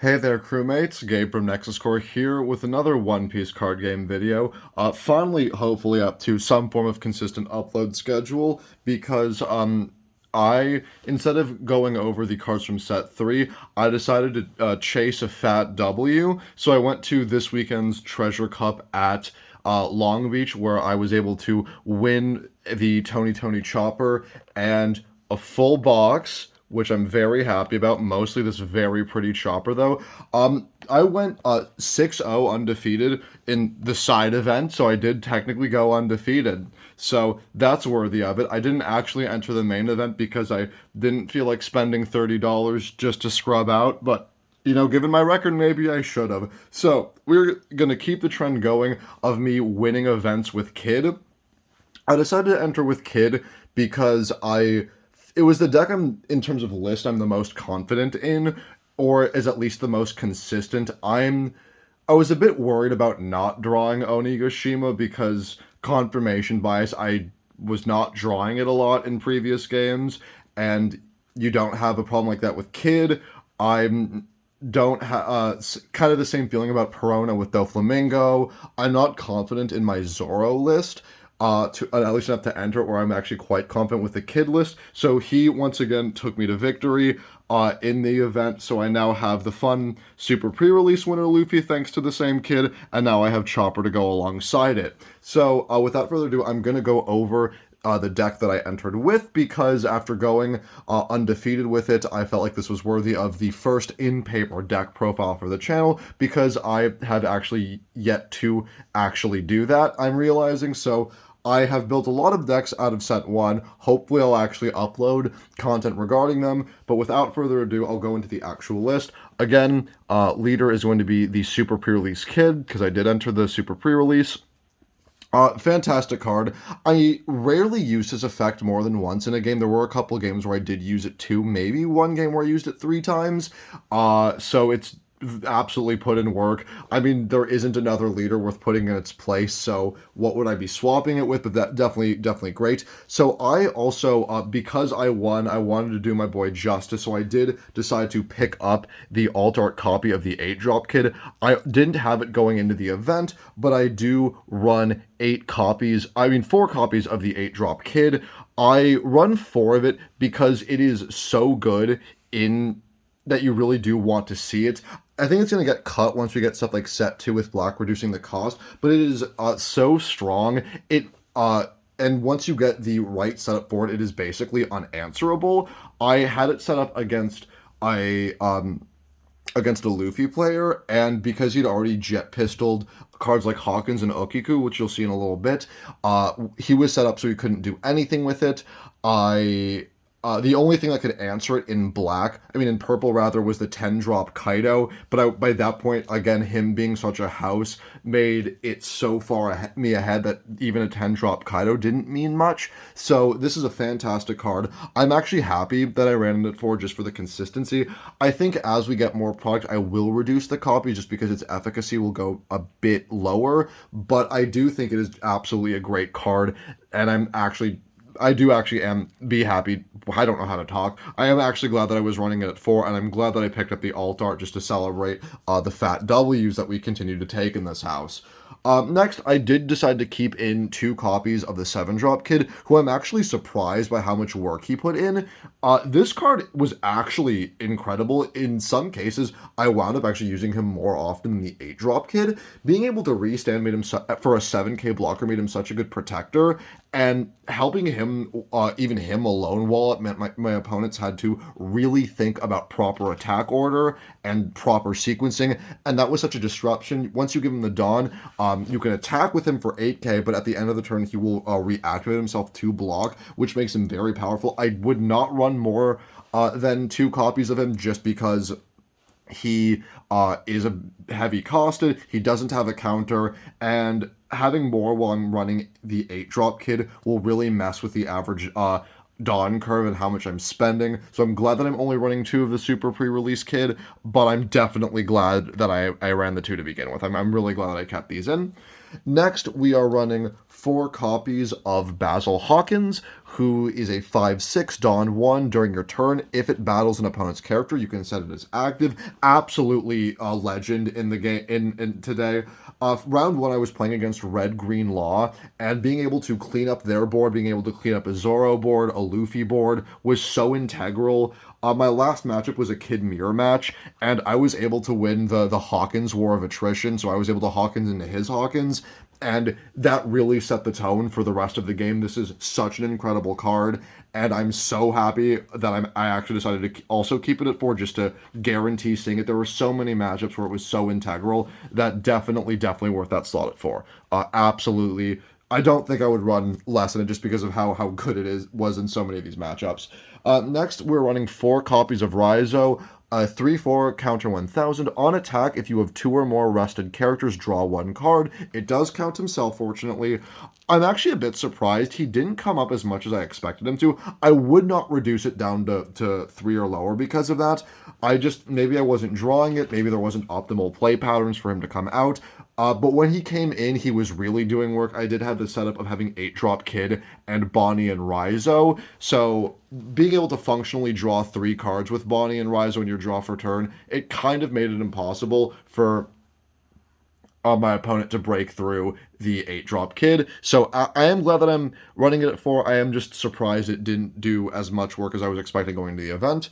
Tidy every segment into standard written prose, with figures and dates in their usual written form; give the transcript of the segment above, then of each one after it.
Hey there, crewmates. Gabe from Nexus Core here with another One Piece card game video. Finally, hopefully, up to some form of consistent upload schedule because I instead of going over the cards from set three, I decided to chase a fat W. So I went to this weekend's Treasure Cup at Long Beach, where I was able to win the Tony Chopper and a full box, which I'm very happy about. Mostly this very pretty chopper, though. I went 6-0 undefeated in the side event, so I did technically go undefeated. So that's worthy of it. I didn't actually enter the main event because I didn't feel like spending $30 just to scrub out, but given my record, maybe I should have. So we're gonna keep the trend going of me winning events with Kid. I decided to enter with Kid because it was the deck in terms of list, I'm the most confident in, or is at least the most consistent. I was a bit worried about not drawing Onigashima because confirmation bias, I was not drawing it a lot in previous games, and you don't have a problem like that with Kid. I'm don't have kind of the same feeling about Perona with Doflamingo. I'm not confident in my Zoro list, to at least enough to enter, or I'm actually quite confident with the Kid list. So he once again took me to victory in the event. So I now have the fun super pre-release winner Luffy, thanks to the same Kid, and now I have Chopper to go alongside it. So without further ado, I'm gonna go over the deck that I entered with, because after going undefeated with it, I felt like this was worthy of the first in-paper deck profile for the channel, because I had actually yet to actually do that, I'm realizing. So I have built a lot of decks out of set one. Hopefully I'll actually upload content regarding them, but without further ado, I'll go into the actual list. Again, leader is going to be the Super Pre-Release Kid, because I did enter the Super Pre-Release. Fantastic card. I rarely used his effect more than once in a game. There were a couple games where I did use it too, maybe one game where I used it 3 times. So it's absolutely put in work. I mean, there isn't another leader worth putting in its place, so what would I be swapping it with? But that definitely great. So I also, because I won, I wanted to do my boy justice, so I did decide to pick up the alt art copy of the 8-drop Kid. I didn't have it going into the event, but I do run 4 copies of the 8-drop Kid. I run 4 of it because it is so good in that you really do want to see it. I think it's going to get cut once we get stuff like set 2 with black reducing the cost, but it is so strong. And once you get the right setup for it, it is basically unanswerable. I had it set up against a Luffy player, and because he'd already jet pistoled cards like Hawkins and Okiku, which you'll see in a little bit, he was set up so he couldn't do anything with it. The only thing that could answer it in purple rather, was the 10-drop Kaido, but by that point, again, him being such a house made it so far ahead that even a 10-drop Kaido didn't mean much. So this is a fantastic card. I'm actually happy that I ran it for just for the consistency. I think as we get more product, I will reduce the copy just because its efficacy will go a bit lower, but I do think it is absolutely a great card, and I do actually am be happy. I don't know how to talk. I am actually glad that I was running it at 4, and I'm glad that I picked up the alt art just to celebrate the fat W's that we continue to take in this house. Next, I did decide to keep in 2 copies of the 7-drop Kid, who I'm actually surprised by how much work he put in. This card was actually incredible. In some cases, I wound up actually using him more often than the 8-drop Kid. Being able to restand made him for a 7k blocker made him such a good protector, and helping him, even him alone wall it, meant my opponents had to really think about proper attack order and proper sequencing, and that was such a disruption. Once you give him the Dawn, you can attack with him for 8k, but at the end of the turn, he will reactivate himself to block, which makes him very powerful. I would not run more than 2 copies of him, just because he is a heavy costed, he doesn't have a counter, and having more while I'm running the 8-drop Kid will really mess with the average Dawn curve and how much I'm spending. So I'm glad that I'm only running 2 of the Super Pre-Release Kid, but I'm definitely glad that I ran the 2 to begin with. I'm really glad that I kept these in. Next, we are running 4 copies of Basil Hawkins, who is a 5/6 Dawn 1 during your turn. If it battles an opponent's character, you can set it as active. Absolutely a legend in the game in today. Round 1, I was playing against Red Green Law, and being able to clean up their board, being able to clean up a Zorro board, a Luffy board, was so integral. My last matchup was a Kid Mirror match, and I was able to win the Hawkins War of Attrition, so I was able to Hawkins into his Hawkins, and that really set the tone for the rest of the game. This is such an incredible card, and I'm so happy that I actually decided to also keep it at 4 just to guarantee seeing it. There were so many matchups where it was so integral that definitely worth that slot at 4. Absolutely. I don't think I would run less than it just because of how good was in so many of these matchups. Next, we're running 4 copies of Raizo. 3/4 counter 1000. On attack, if you have 2 or more rested characters, draw 1 card. It does count himself, fortunately. I'm actually a bit surprised he didn't come up as much as I expected him to. I would not reduce it down to 3 or lower because of that. Maybe I wasn't drawing it, maybe there wasn't optimal play patterns for him to come out. But when he came in, he was really doing work. I did have the setup of having 8-drop Kid and Bonnie and Raizo. So being able to functionally draw 3 cards with Bonnie and Raizo in your draw for turn, it kind of made it impossible for my opponent to break through the 8-drop Kid. So I am glad that I'm running it at 4. I am just surprised it didn't do as much work as I was expecting going into the event.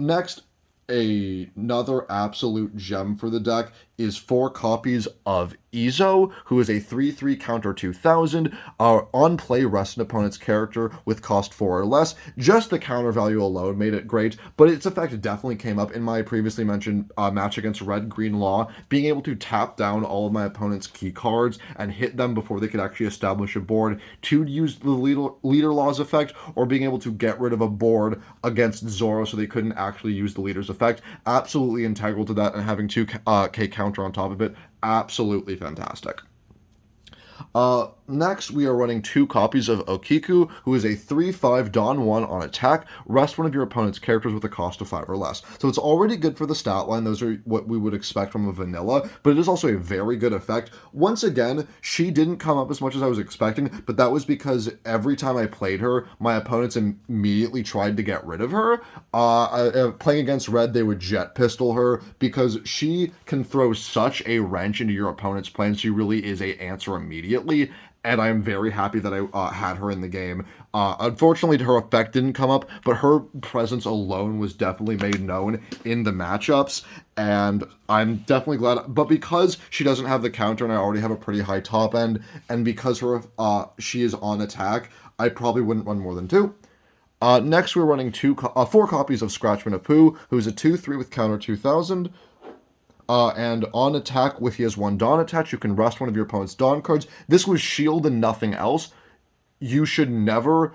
Next, another absolute gem for the deck is 4 copies of Izo, who is a 3/3 counter 2000. On play, rest an opponent's character with cost 4 or less. Just the counter value alone made it great, but its effect definitely came up in my previously mentioned match against Red Green Law. Being able to tap down all of my opponent's key cards and hit them before they could actually establish a board to use the leader law's effect, or being able to get rid of a board against Zoro so they couldn't actually use the leader's effect. Absolutely integral to that, and having 2k counter on top of it, absolutely fantastic. Next, we are running 2 copies of Okiku, who is a 3/5 Dawn 1 on attack. Rest one of your opponent's characters with a cost of 5 or less. So it's already good for the stat line. Those are what we would expect from a vanilla, but it is also a very good effect. Once again, she didn't come up as much as I was expecting, but that was because every time I played her, my opponents immediately tried to get rid of her. Playing against Red, they would jet pistol her because she can throw such a wrench into your opponent's plans. She really is a answer immediately, and I'm very happy that I had her in the game. Unfortunately, her effect didn't come up, but her presence alone was definitely made known in the matchups, and I'm definitely glad. But because she doesn't have the counter, and I already have a pretty high top end, and because she is on attack, I probably wouldn't run more than 2. Next, we're running 4 copies of Scratchman Apu, who's a 2/3 with counter 2000. And on attack, if he has 1 Dawn attached, you can rest one of your opponent's Dawn cards. This was shield and nothing else. You should never,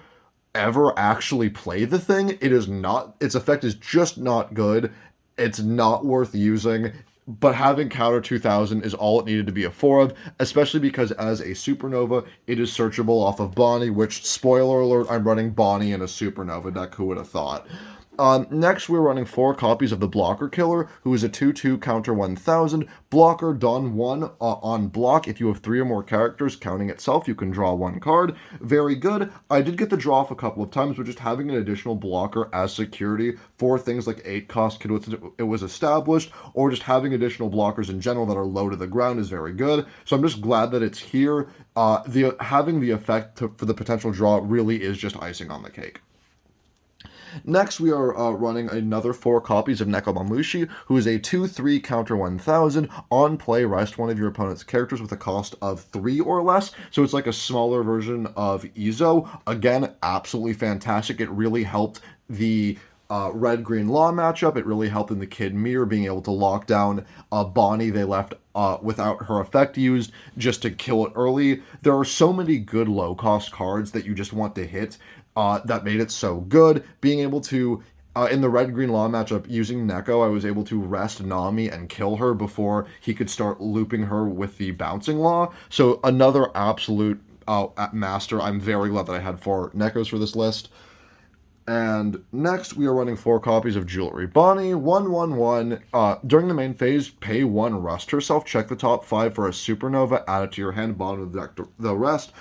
ever actually play the thing. Its effect is just not good. It's not worth using. But having counter 2000 is all it needed to be a 4 of, especially because as a supernova, it is searchable off of Bonnie, which, spoiler alert, I'm running Bonnie in a supernova deck. Who would have thought? Next, we're running 4 copies of the Blocker Killer, who is a 2/2 counter 1000. Blocker, Dawn 1 on block. If you have 3 or more characters counting itself, you can draw 1 card. Very good. I did get the draw off a couple of times, but just having an additional blocker as security for things like 8 cost it was established, or just having additional blockers in general that are low to the ground is very good. So I'm just glad that it's here. Having the effect for the potential draw really is just icing on the cake. Next, we are running another 4 copies of Nekomamushi, who is a 2/3 counter 1000. On play, rest one of your opponent's characters with a cost of 3 or less. So it's like a smaller version of Izo. Again, absolutely fantastic. It really helped the Red-Green Law matchup. It really helped in the Kid Mirror being able to lock down Bonnie. They left without her effect used just to kill it early. There are so many good low-cost cards that you just want to hit that made it so good. Being able to, in the Red-Green Law matchup, using Neko, I was able to rest Nami and kill her before he could start looping her with the Bouncing Law. So another absolute master. I'm very glad that I had 4 Nekos for this list. And next, we are running 4 copies of Jewelry Bonnie, 1/1/1. During the main phase, pay 1, rest herself, check the top 5 for a supernova, add it to your hand, bottom of the deck, the rest.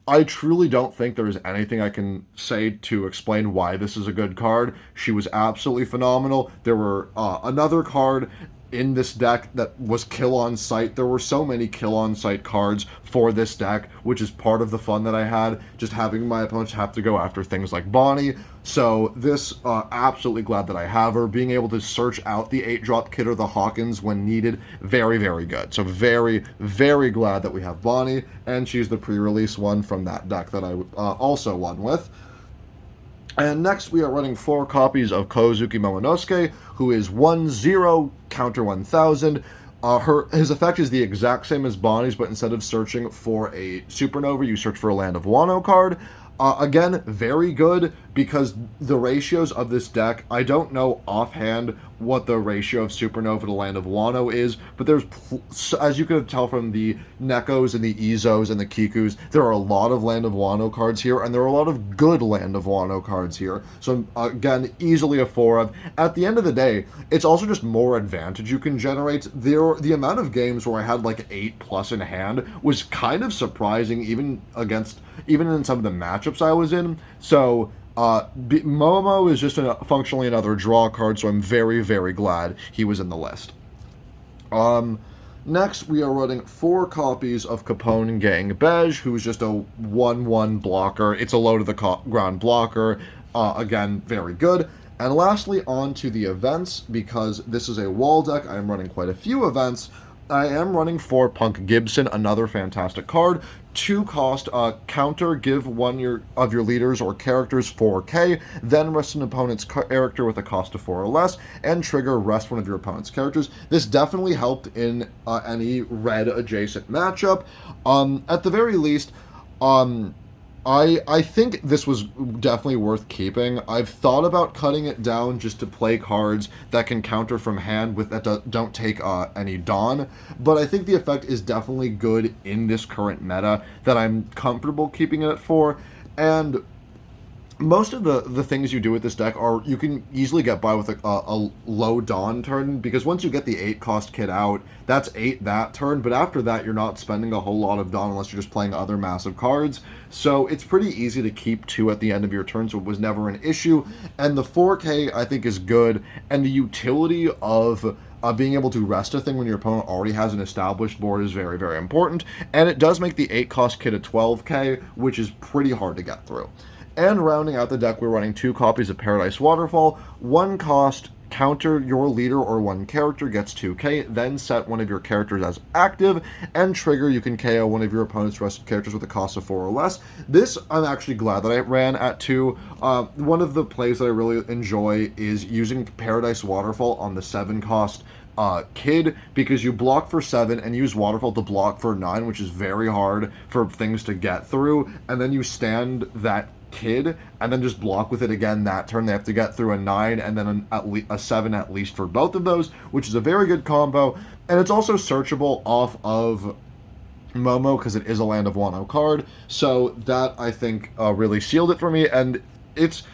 I truly don't think there is anything I can say to explain why this is a good card. She was absolutely phenomenal. There were another card in this deck that was kill on sight. There were so many kill on sight cards for this deck, which is part of the fun that I had, just having my opponents have to go after things like Bonnie. So this, absolutely glad that I have her. Being able to search out the 8-drop Kid or the Hawkins when needed, very, very good. So very, very glad that we have Bonnie, and she's the pre-release one from that deck that I also won with. And next, we are running 4 copies of Kozuki Momonosuke, who is 1/0, counter 1000. His effect is the exact same as Bonnie's, but instead of searching for a supernova, you search for a Land of Wano card. Again, very good, because the ratios of this deck, I don't know offhand what the ratio of Supernova to Land of Wano is, but there's, as you can tell from the Nekos and the Izos and the Kikus, there are a lot of Land of Wano cards here, and there are a lot of good Land of Wano cards here. So again, easily a 4 of. At the end of the day, it's also just more advantage you can generate. The amount of games where I had like 8+ in hand was kind of surprising, even in some of the matchups I was in. So Momo is just functionally another draw card, so I'm very, very glad he was in the list. Next, we are running 4 copies of Capone Gang Beige, who's just a 1/1 blocker. It's a low to the ground blocker. Again, very good. And lastly, on to the events, because this is a wall deck. I am running quite a few events. I am running 4 Punk Gibson, another fantastic card. 2 cost, counter, give one of your leaders or characters 4k, then rest an opponent's character with a cost of 4 or less, and trigger rest one of your opponent's characters. This definitely helped in any red adjacent matchup. At the very least, I think this was definitely worth keeping. I've thought about cutting it down just to play cards that can counter from hand with that don't take any Dawn, but I think the effect is definitely good in this current meta that I'm comfortable keeping it at 4. And most of the things you do with this deck are you can easily get by with a low Dawn turn, because once you get the 8-cost kit out, that's 8 that turn, but after that you're not spending a whole lot of Dawn unless you're just playing other massive cards. So it's pretty easy to keep 2 at the end of your turn, so it was never an issue. And the 4k I think is good, and the utility of being able to rest a thing when your opponent already has an established board is very, very important. And it does make the 8-cost kit a 12k, which is pretty hard to get through. And rounding out the deck, we're running 2 copies of Paradise Waterfall. 1 cost, counter your leader or 1 character gets 2k, then set one of your characters as active, and trigger, you can KO one of your opponent's rested characters with a cost of 4 or less. This, I'm actually glad that I ran at 2. One of the plays that I really enjoy is using Paradise Waterfall on the 7-cost Kid, because you block for 7 and use Waterfall to block for 9, which is very hard for things to get through, and then you stand that Kid and then just block with it again that turn. They have to get through a 9 and then a 7 at least for both of those, which is a very good combo. And it's also searchable off of Momo because it is a Land of Wano card, so that I think really sealed it for me. And it's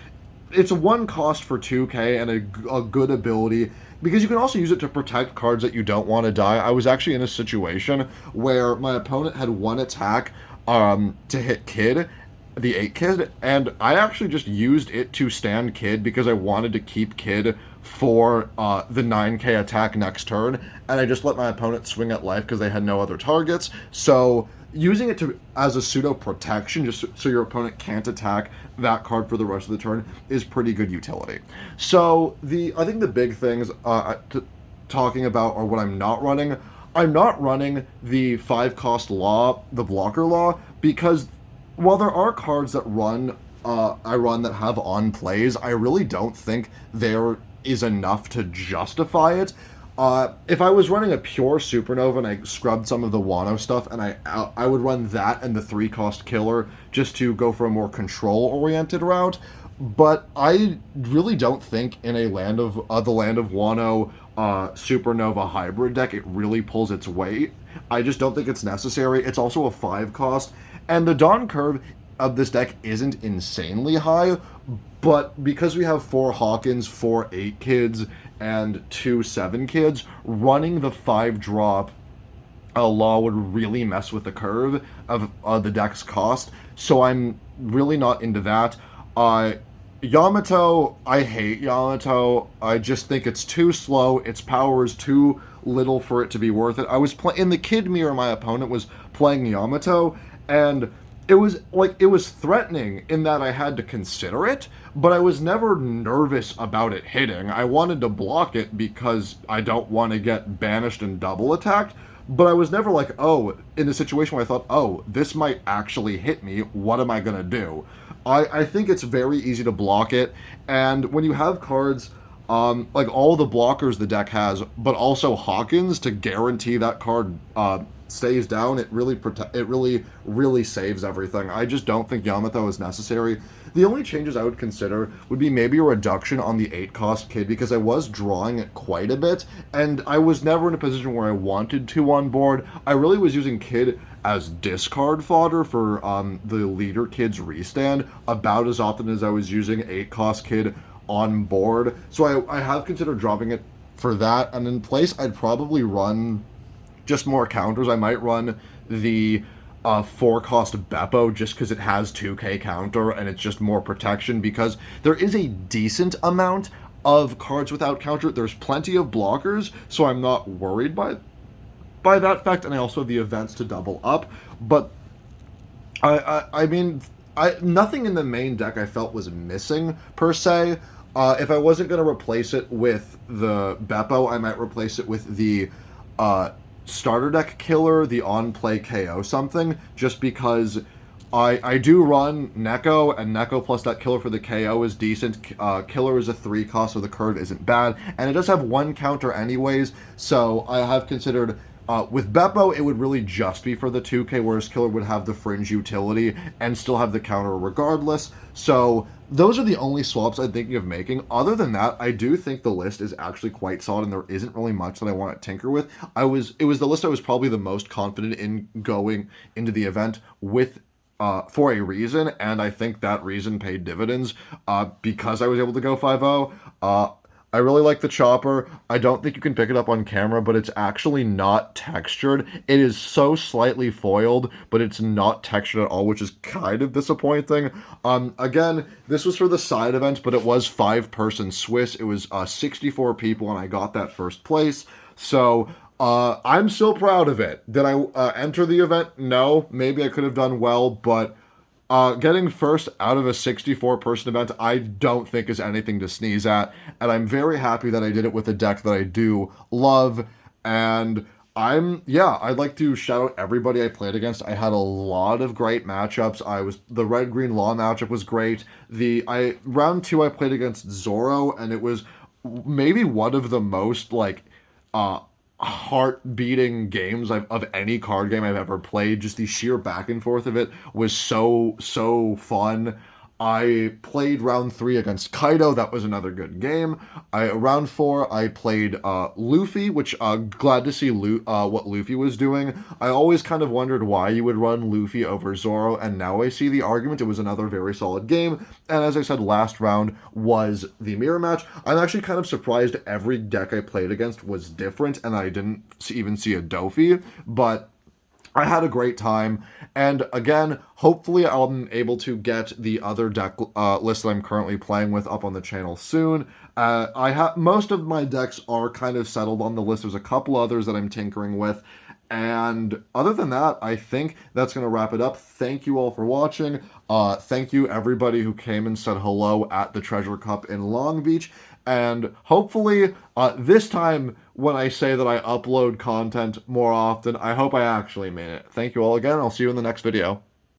a 1 cost for 2k and a good ability, because you can also use it to protect cards that you don't want to die. I was actually in a situation where my opponent had 1 attack to hit Kid, the 8 Kid, and I actually just used it to stand Kid because I wanted to keep Kid for the 9k attack next turn, and I just let my opponent swing at life because they had no other targets. So using it as a pseudo protection, just so your opponent can't attack that card for the rest of the turn, is pretty good utility. So I think the big things talking about are what I'm not running. I'm not running the 5-cost law, the blocker law, because while there are cards that I run that have on plays, I really don't think there is enough to justify it. If I was running a pure Supernova and I scrubbed some of the Wano stuff, and I would run that and the 3-cost killer just to go for a more control-oriented route. But I really don't think in the Land of Wano Supernova hybrid deck it really pulls its weight. I just don't think it's necessary. It's also a 5-cost. And the Dawn curve, of this deck isn't insanely high, but because we have 4 Hawkins, 4 8 kids, and 2 7 kids, running the 5 drop law would really mess with the curve of the deck's cost. So I'm really not into that. Uh, Yamato, I hate Yamato. I just think it's too slow. Its power is too little for it to be worth it. I was in the kid mirror. My opponent was playing Yamato, and it was threatening in that I had to consider it, but I was never nervous about it hitting. I wanted to block it because I don't want to get banished and double attacked. But I was never like, oh, in a situation where I thought, oh, this might actually hit me. What am I going to do? I think it's very easy to block it. And when you have cards, like all the blockers the deck has, but also Hawkins to guarantee that card stays down, it really saves everything. I just don't think Yamato is necessary. The only changes I would consider would be maybe a reduction on the 8 cost kid, because I was drawing it quite a bit, and I was never in a position where I wanted to on board. I really was using kid as discard fodder for the leader kid's restand about as often as I was using 8 cost kid on board. So I have considered dropping it for that, and in place I'd probably run just more counters. I might run the 4 cost Beppo just because it has 2k counter and it's just more protection, because there is a decent amount of cards without counter. There's plenty of blockers, so I'm not worried by that fact, and I also have the events to double up. But I mean, nothing in the main deck I felt was missing per se. If I wasn't going to replace it with the Beppo, I might replace it with the starter deck killer, the on-play KO something, just because I do run Neko, and Neko plus that killer for the KO is decent. Killer is a 3 cost, so the curve isn't bad, and it does have 1 counter anyways, so I have considered with Beppo, it would really just be for the 2k, whereas Killer would have the fringe utility and still have the counter regardless. So those are the only swaps I'm thinking of making. Other than that, I do think the list is actually quite solid, and there isn't really much that I want to tinker with. It was the list I was probably the most confident in going into the event with for a reason, and I think that reason paid dividends because I was able to go 5-0. I really like the chopper. I don't think you can pick it up on camera, but it's actually not textured. It is so slightly foiled, but it's not textured at all, which is kind of disappointing. Again, this was for the side event, but it was 5-person Swiss. It was 64 people, and I got that first place. So I'm still proud of it. Did I enter the event? No. Maybe I could have done well, but getting first out of a 64-person event, I don't think is anything to sneeze at, and I'm very happy that I did it with a deck that I do love, and I'd like to shout out everybody I played against. I had a lot of great matchups. The red-green law matchup was great. Round 2 I played against Zoro, and it was maybe one of the most, heart-beating games of any card game I've ever played. Just the sheer back and forth of it was so fun. I played round 3 against Kaido. That was another good game. Round 4, I played Luffy, which glad to see what Luffy was doing. I always kind of wondered why you would run Luffy over Zoro, and now I see the argument. It was another very solid game. And as I said, last round was the mirror match. I'm actually kind of surprised every deck I played against was different, and I didn't even see a Dofi, but I had a great time, and again, hopefully I'm able to get the other deck list that I'm currently playing with up on the channel soon. Most of my decks are kind of settled on the list. There's a couple others that I'm tinkering with, and other than that, I think that's going to wrap it up. Thank you all for watching. Thank you everybody who came and said hello at the Treasure Cup in Long Beach. And hopefully, this time, when I say that I upload content more often, I hope I actually mean it. Thank you all again. I'll see you in the next video.